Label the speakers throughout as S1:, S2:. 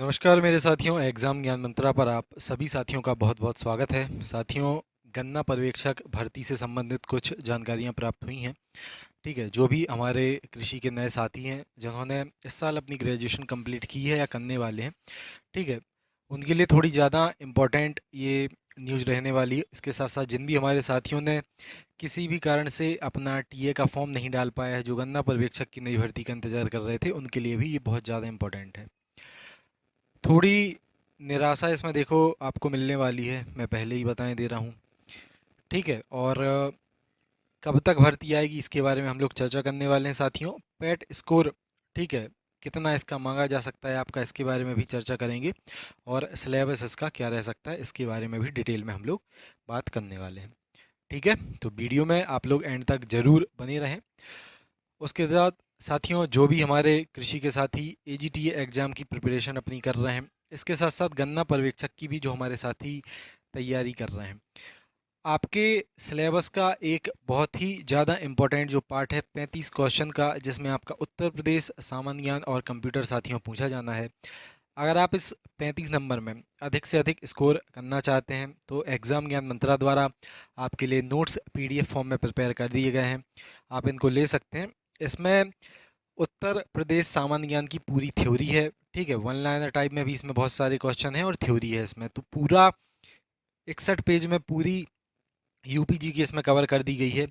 S1: नमस्कार मेरे साथियों, एग्ज़ाम ज्ञान मंत्रा पर आप सभी साथियों का बहुत बहुत स्वागत है। साथियों, गन्ना पर्यवेक्षक भर्ती से संबंधित कुछ जानकारियां प्राप्त हुई हैं। ठीक है, जो भी हमारे कृषि के नए साथी हैं जिन्होंने इस साल अपनी ग्रेजुएशन कंप्लीट की है या करने वाले हैं, ठीक है, उनके लिए थोड़ी ज़्यादा इम्पोर्टेंट ये न्यूज़ रहने वाली है। इसके साथ साथ जिन भी हमारे साथियों ने किसी भी कारण से अपना टीए का फॉर्म नहीं डाल पाया है, जो गन्ना पर्यवेक्षक की नई भर्ती का इंतज़ार कर रहे थे, उनके लिए भी ये बहुत ज़्यादा इम्पोर्टेंट है। थोड़ी निराशा इसमें देखो आपको मिलने वाली है, मैं पहले ही बताएं दे रहा हूँ। ठीक है, और कब तक भर्ती आएगी इसके बारे में हम लोग चर्चा करने वाले हैं साथियों। पेट स्कोर, ठीक है, कितना इसका मांगा जा सकता है आपका, इसके बारे में भी चर्चा करेंगे। और सिलेबस इसका क्या रह सकता है, इसके बारे में भी डिटेल में हम लोग बात करने वाले हैं। ठीक है, तो वीडियो में आप लोग एंड तक ज़रूर बने रहें। उसके बाद साथियों, जो भी हमारे कृषि के साथी एजीटीए एग्ज़ाम की प्रिपरेशन अपनी कर रहे हैं, इसके साथ साथ गन्ना पर्यवेक्षक की भी जो हमारे साथी तैयारी कर रहे हैं, आपके सिलेबस का एक बहुत ही ज़्यादा इम्पोर्टेंट जो पार्ट है 35 क्वेश्चन का, जिसमें आपका उत्तर प्रदेश, सामान्य ज्ञान और कंप्यूटर साथियों पूछा जाना है। अगर आप इस 35 नंबर में अधिक से अधिक स्कोर करना चाहते हैं तो एग्ज़ाम ज्ञान मंत्रा द्वारा आपके लिए नोट्स पीडीएफ फॉर्म में प्रिपेयर कर दिए गए हैं, आप इनको ले सकते हैं। इसमें उत्तर प्रदेश सामान्य ज्ञान की पूरी थ्योरी है। ठीक है, वन लाइनर टाइप में भी इसमें बहुत सारे क्वेश्चन हैं और थ्योरी है इसमें, तो पूरा 61 पेज में पूरी यूपीजी की इसमें कवर कर दी गई है।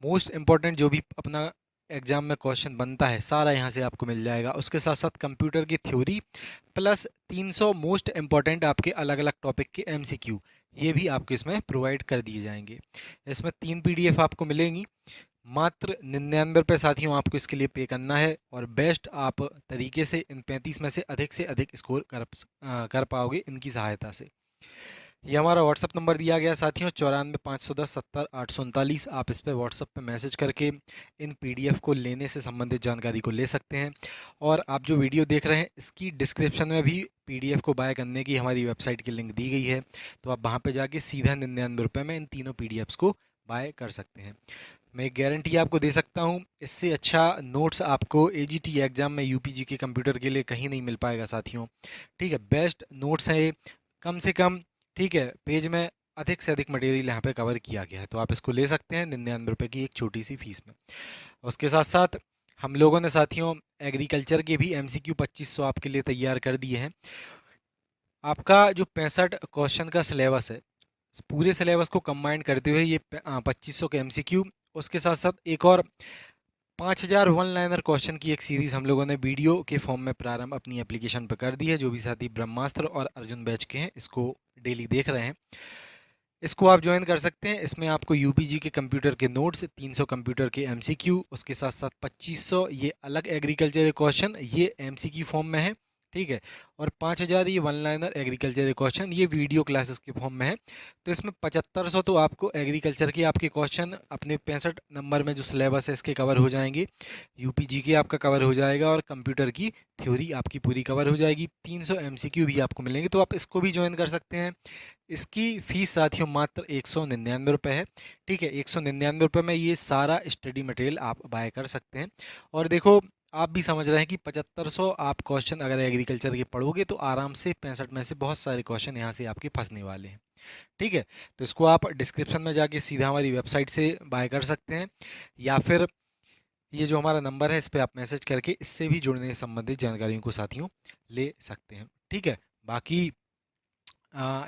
S1: मोस्ट इम्पॉर्टेंट जो भी अपना एग्जाम में क्वेश्चन बनता है सारा यहाँ से आपको मिल जाएगा। उसके साथ साथ कंप्यूटर की थ्योरी प्लस 300 मोस्ट इम्पॉर्टेंट आपके अलग अलग टॉपिक के एमसीक्यू, ये भी आपको इसमें प्रोवाइड कर दिए जाएंगे। इसमें 3 पीडीएफ आपको मिलेंगी। मात्र 99 रुपये साथियों आपको इसके लिए पे करना है, और बेस्ट आप तरीके से इन 35 में से अधिक स्कोर कर पाओगे इनकी सहायता से। ये हमारा व्हाट्सअप नंबर दिया गया है साथियों, 94 510 70 839। आप इस पर व्हाट्सअप पे मैसेज करके इन पीडीएफ को लेने से संबंधित जानकारी को ले सकते हैं। और आप जो वीडियो देख रहे हैं इसकी डिस्क्रिप्शन में भी पीडीएफ को बाय करने की हमारी वेबसाइट की लिंक दी गई है, तो आप वहाँ पे जाके सीधा 99 रुपये में इन तीनों पीडीएफ्स को बाय कर सकते हैं। मैं गारंटी आपको दे सकता हूँ, इससे अच्छा नोट्स आपको एजीटी एग्ज़ाम में यूपीजी के कंप्यूटर के लिए कहीं नहीं मिल पाएगा साथियों। ठीक है, बेस्ट नोट्स हैं ये, कम से कम, ठीक है, पेज में अधिक से अधिक मटेरियल यहाँ पे कवर किया गया है, तो आप इसको ले सकते हैं 99 रुपये की एक छोटी सी फीस में। उसके साथ साथ हम लोगों ने साथियों एग्रीकल्चर के भी एमसीक्यू 2500 आपके लिए तैयार कर दिए हैं। आपका जो 65 क्वेश्चन का सिलेबस है, इस पूरे सिलेबस को कंबाइन करते हुए ये 2500 के एमसीक्यू, उसके साथ साथ एक और 5000 वन लाइनर क्वेश्चन की एक सीरीज़ हम लोगों ने वीडियो के फॉर्म में प्रारंभ अपनी एप्लीकेशन पर कर दी है। जो भी साथी ब्रह्मास्त्र और अर्जुन बैच के हैं, इसको डेली देख रहे हैं, इसको आप ज्वाइन कर सकते हैं। इसमें आपको यूपीजी के कंप्यूटर के नोट्स, 300 कंप्यूटर के एमसीक्यू, उसके साथ साथ 2500 ये अलग एग्रीकल्चर क्वेश्चन, ये एमसीक्यू फॉर्म में है। ठीक है, और 5000 ये वन लाइनर एग्रीकल्चर क्वेश्चन, ये वीडियो क्लासेस के फॉर्म में है। तो इसमें 7500 तो आपको एग्रीकल्चर के आपके क्वेश्चन अपने 65 नंबर में जो सिलेबस है इसके कवर हो जाएंगे, यूपीजी के आपका कवर हो जाएगा, और कंप्यूटर की थ्योरी आपकी पूरी कवर हो जाएगी। 300 एमसीक्यू भी आपको मिलेंगे, तो आप इसको भी ज्वाइन कर सकते हैं। इसकी फ़ीस साथियों मात्र 199 रुपये है। ठीक है, 199 रुपये में ये सारा स्टडी मटेरियल आप बाय कर सकते हैं। और देखो, आप भी समझ रहे हैं कि 7500 आप क्वेश्चन अगर एग्रीकल्चर के पढ़ोगे तो आराम से 65 में से बहुत सारे क्वेश्चन यहाँ से आपके फंसने वाले हैं। ठीक है, तो इसको आप डिस्क्रिप्शन में जाके सीधा हमारी वेबसाइट से बाय कर सकते हैं, या फिर ये जो हमारा नंबर है इस पर आप मैसेज करके इससे भी जुड़ने संबंधित जानकारियों को साथियों ले सकते हैं। ठीक है, बाकी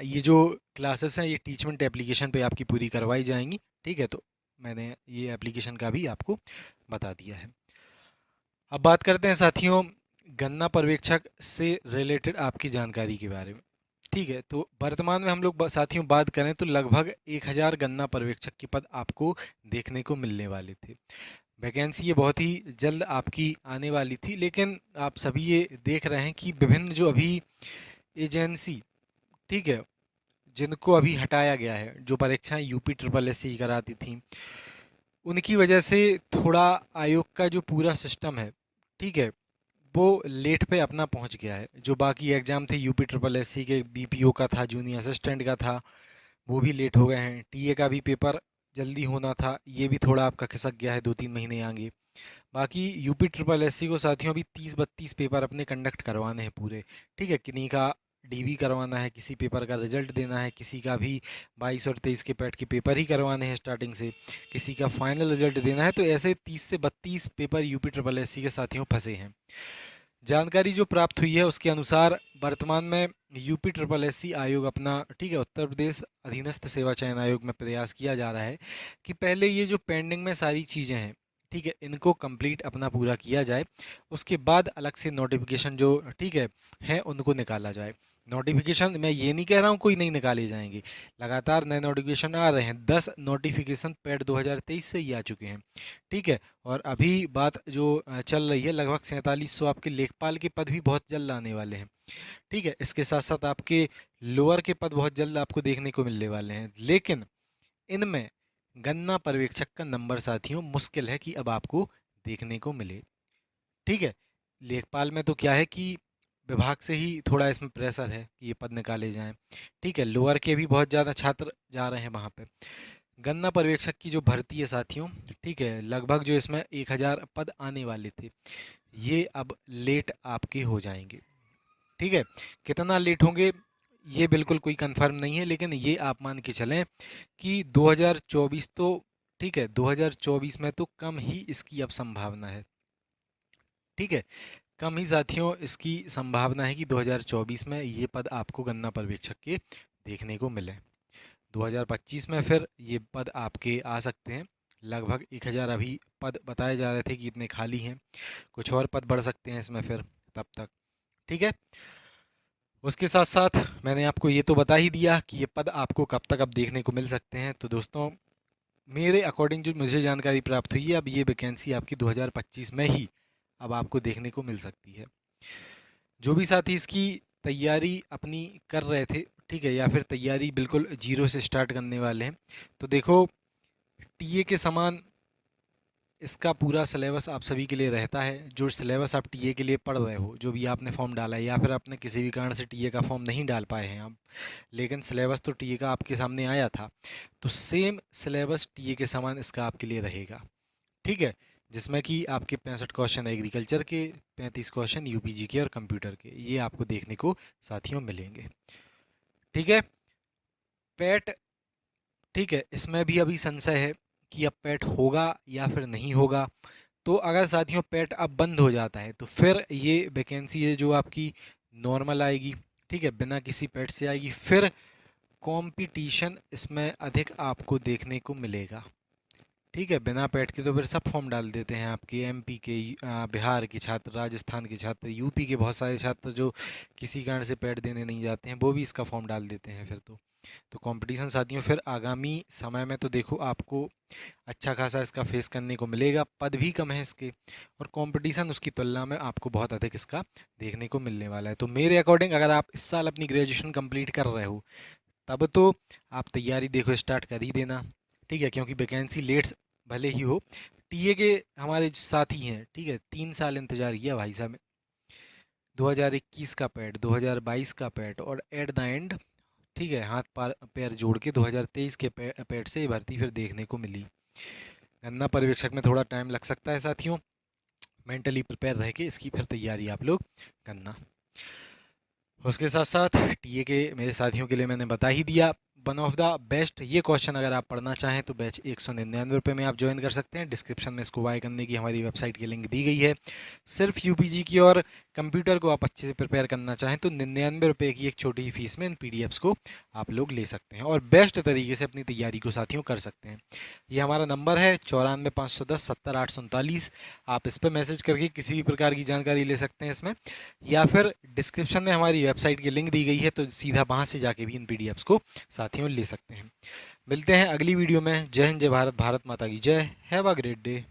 S1: ये जो क्लासेस हैं ये टीचमेंट एप्लीकेशन पे आपकी पूरी करवाई जाएंगी। ठीक है, तो मैंने ये एप्लीकेशन का भी आपको बता दिया है। अब बात करते हैं साथियों गन्ना पर्यवेक्षक से रिलेटेड आपकी जानकारी के बारे में। ठीक है, तो वर्तमान में हम लोग साथियों बात करें तो लगभग 1000 गन्ना पर्यवेक्षक के पद आपको देखने को मिलने वाले थे। वैकेंसी ये बहुत ही जल्द आपकी आने वाली थी, लेकिन आप सभी ये देख रहे हैं कि विभिन्न जो अभी एजेंसी, ठीक है, जिनको अभी हटाया गया है, जो परीक्षाएं यूपी ट्रिपल एस सी कराती थी, उनकी वजह से थोड़ा आयोग का जो पूरा सिस्टम है, ठीक है, वो लेट पे अपना पहुंच गया है। जो बाकी एग्ज़ाम थे यूपी ट्रिपल एस सी के, बीपीओ का था, जूनियर असिस्टेंट का था, वो भी लेट हो गए हैं। टीए का भी पेपर जल्दी होना था, ये भी थोड़ा आपका खिसक गया है 2-3 महीने आगे। बाकी यूपी ट्रिपल एससी को साथियों अभी 30-32 पेपर अपने कंडक्ट करवाने हैं पूरे, ठीक है। किन्हीं का डीबी करवाना है, किसी पेपर का रिजल्ट देना है, किसी का भी 22 और 23 के पैट के पेपर ही करवाने हैं स्टार्टिंग से, किसी का फाइनल रिजल्ट देना है। तो ऐसे 30 से 32 पेपर यूपी ट्रिपल एससी के साथियों फंसे हैं। जानकारी जो प्राप्त हुई है उसके अनुसार वर्तमान में यूपी ट्रिपल एससी आयोग अपना, ठीक है, उत्तर प्रदेश अधीनस्थ सेवा चयन आयोग में प्रयास किया जा रहा है कि पहले ये जो पेंडिंग में सारी चीज़ें हैं, ठीक है, इनको कंप्लीट अपना पूरा किया जाए। उसके बाद अलग से नोटिफिकेशन जो, ठीक है उनको निकाला जाए। नोटिफिकेशन मैं ये नहीं कह रहा हूँ कोई नहीं निकाले जाएंगे, लगातार नए नोटिफिकेशन आ रहे हैं। 10 नोटिफिकेशन पैड 2023 से ही आ चुके हैं, ठीक है। और अभी बात जो चल रही है, लगभग 4700 आपके लेखपाल के पद भी बहुत जल्द आने वाले हैं, ठीक है। इसके साथ साथ आपके लोअर के पद बहुत जल्द आपको देखने को मिलने वाले हैं। लेकिन इनमें गन्ना पर्यवेक्षक का नंबर साथियों मुश्किल है कि अब आपको देखने को मिले, ठीक है। लेखपाल में तो क्या है कि विभाग से ही थोड़ा इसमें प्रेशर है कि ये पद निकाले जाएं, ठीक है। लोअर के भी बहुत ज़्यादा छात्र जा रहे हैं वहाँ पे। गन्ना पर्यवेक्षक की जो भर्ती है साथियों, ठीक है, लगभग जो इसमें 1000 पद आने वाले थे, ये अब लेट आपके हो जाएंगे, ठीक है। कितना लेट होंगे ये बिल्कुल कोई कंफर्म नहीं है, लेकिन ये आप मान के चलें कि 2024 तो, ठीक है, 2024 में तो कम ही इसकी अब संभावना है, ठीक है। कम ही साथियों इसकी संभावना है कि 2024 में ये पद आपको गन्ना पर्यवेक्षक के देखने को मिले। 2025 में फिर ये पद आपके आ सकते हैं। लगभग 1000 अभी पद बताए जा रहे थे कि इतने खाली हैं, कुछ और पद बढ़ सकते हैं इसमें फिर तब तक, ठीक है। उसके साथ साथ मैंने आपको ये तो बता ही दिया कि ये पद आपको कब तक अब देखने को मिल सकते हैं। तो दोस्तों, मेरे अकॉर्डिंग जो मुझे जानकारी प्राप्त हुई है, अब ये वैकेंसी आपकी 2025 में ही अब आपको देखने को मिल सकती है। जो भी साथी इसकी तैयारी अपनी कर रहे थे, ठीक है, या फिर तैयारी बिल्कुल जीरो से स्टार्ट करने वाले हैं, तो देखो, टीए के समान इसका पूरा सिलेबस आप सभी के लिए रहता है। जो सिलेबस आप टीए के लिए पढ़ रहे हो, जो भी आपने फॉर्म डाला है, या फिर आपने किसी भी कारण से टीए का फॉर्म नहीं डाल पाए हैं आप, लेकिन सिलेबस तो टीए का आपके सामने आया था, तो सेम सिलेबस टीए के समान इसका आपके लिए रहेगा, ठीक है। जिसमें कि आपके 65 क्वेश्चन एग्रीकल्चर के, 35 क्वेश्चन यूपीजी के और कंप्यूटर के, ये आपको देखने को साथियों मिलेंगे, ठीक है। पैट, ठीक है, इसमें भी अभी संशय है कि अब पैट होगा या फिर नहीं होगा। तो अगर साथियों पैट अब बंद हो जाता है, तो फिर ये वैकेंसी है जो आपकी नॉर्मल आएगी, ठीक है, बिना किसी पैट से आएगी। फिर कंपटीशन इसमें अधिक आपको देखने को मिलेगा, ठीक है। बिना पैट के तो फिर सब फॉर्म डाल देते हैं आपके एमपी के, बिहार के छात्र, राजस्थान के छात्र, यूपी के बहुत सारे छात्र जो किसी कारण से पैट देने नहीं जाते हैं, वो भी इसका फॉर्म डाल देते हैं फिर तो कंपटीशन साथियों फिर आगामी समय में तो देखो आपको अच्छा खासा इसका फेस करने को मिलेगा। पद भी कम है इसके, और कंपटीशन उसकी तुलना में आपको बहुत अधिक इसका देखने को मिलने वाला है। तो मेरे अकॉर्डिंग अगर आप इस साल अपनी ग्रेजुएशन कंप्लीट कर रहे हो, तब तो आप तैयारी देखो स्टार्ट कर ही देना, ठीक है, क्योंकि वैकेंसी लेट्स भले ही हो। टीए के हमारे जो साथी हैं, ठीक है, 3 साल इंतजार किया भाई साहब, 2021 का पैड, 2022 का पैड, और एट द एंड, ठीक है, हाथ पैर जोड़ के 2023 के पैड से ये भर्ती फिर देखने को मिली। गन्ना पर्यवेक्षक में थोड़ा टाइम लग सकता है साथियों, मेंटली प्रिपेयर रह के इसकी फिर तैयारी आप लोग करना। उसके साथ साथ टीए के मेरे साथियों के लिए मैंने बता ही दिया, वन ऑफ द बेस्ट ये क्वेश्चन अगर आप पढ़ना चाहें तो बैच 199 रुपये में आप ज्वाइन कर सकते हैं। डिस्क्रिप्शन में इसको बाय करने की हमारी वेबसाइट की लिंक दी गई है। सिर्फ यूपीजी की और कंप्यूटर को आप अच्छे से प्रिपेयर करना चाहें तो 99 रुपये की एक छोटी ही फीस में इन पीडीएफ्स को आप लोग ले सकते हैं और बेस्ट तरीके से अपनी तैयारी को साथियों कर सकते हैं। ये हमारा नंबर है 94 510 70 8 47। आप इस पर मैसेज करके किसी भी प्रकार की जानकारी ले सकते हैं इसमें, या फिर डिस्क्रिप्शन में हमारी वेबसाइट की लिंक दी गई है, तो सीधा वहाँ से जाके भी इन पीडीएफ्स को साथियों ले सकते हैं। मिलते हैं अगली वीडियो में। जय हिंद, जय भारत, भारत माता की जय। Have a great day.